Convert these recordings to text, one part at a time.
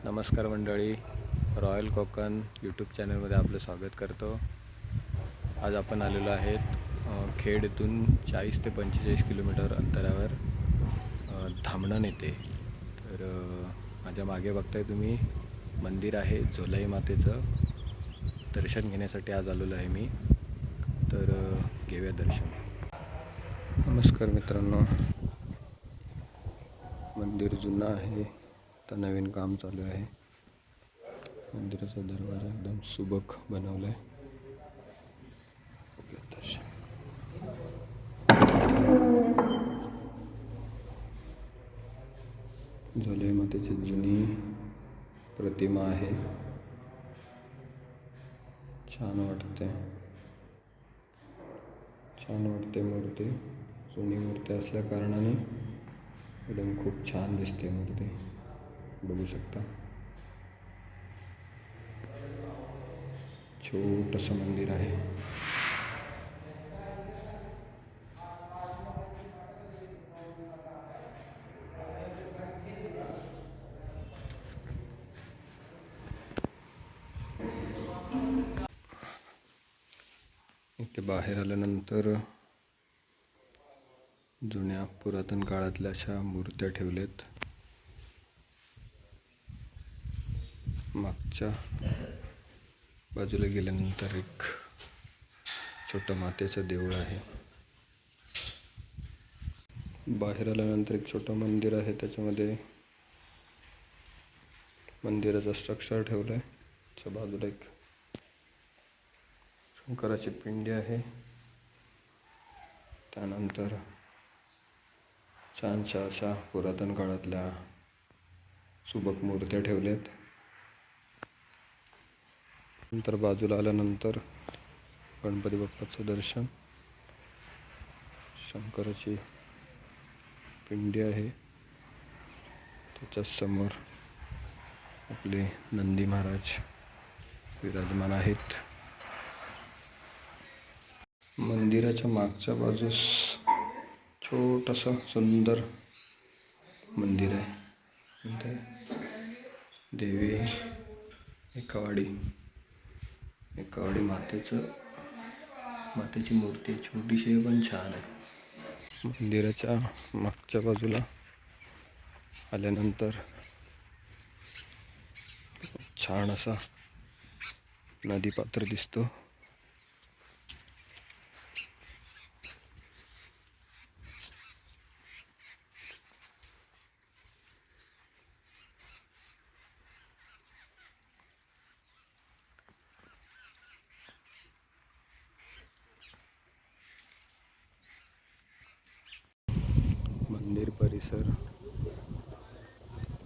नमस्कार मंडळी, royal Konkan YouTube चॅनलमध्ये आपलं स्वागत करतो. आज आपण आलेलो आहेत खेड येथून 40 ते 45 किलोमीटर अंतरावर धामणण येथे. तर माझ्या मागे बघताय तुम्ही मंदिर आहे झोलाई मातेचं. दर्शन घेण्यासाठी आज आलेलो आहे मी. तर घेऊया दर्शन. नमस्कार मित्रांनो, मंदिर जुनं आहे, आता नवीन काम चालू आहे. मंदिराचा दरवाजा एकदम सुबक बनवला आहे. झोलाई मातेची जुनी प्रतिमा आहे, छान वाटते मूर्ती. जुनी मूर्ती असल्या कारणाने एकदम खूप छान दिसते मूर्ती, बघू शकता. छोटंसं मंदिर आहे. इथे बाहेर आल्यानंतर जुन्या पुरातन काळातल्या अशा मूर्त्या ठेवल्यात. मागच्या बाजूला गेल्यानंतर एक छोटं मातेचं देऊळ आहे. बाहेर आल्यानंतर एक छोटं मंदिर आहे, त्याच्यामध्ये मंदिराचं स्ट्रक्चर ठेवलं आहे. त्याच्या बाजूला एक शंकराची पिंडी आहे. त्यानंतर छानशा अशा पुरातन काळातल्या सुबक मूर्त्या ठेवल्यात. नंतर बाजूला आल्यानंतर गणपती बाप्पाचं दर्शन, शंकराची पिंडी आहे, त्याच्या समोर आपले नंदी महाराज विराजमान आहेत. मंदिराच्या मागच्या बाजूस छोटंसं सुंदर मंदिर आहे. देवी एकावाडी मातेची मूर्ती छोटीशी पण छान आहे. मंदिराच्या मागच्या बाजूला आल्यानंतर छान असा नदीपात्र दिसतो.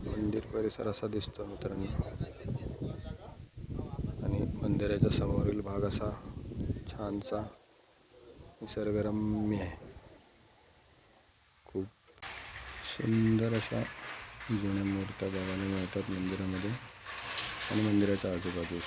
मंदिर परिसर असा दिसतो मित्रांनो. आणि मंदिराच्या समोरील भाग असा छानसा निसर्गरम्य आहे. खूप सुंदर अशा जुन्या मूर्त्या बघायला मिळतात मंदिरामध्ये आणि मंदिराच्या आजूबाजूस.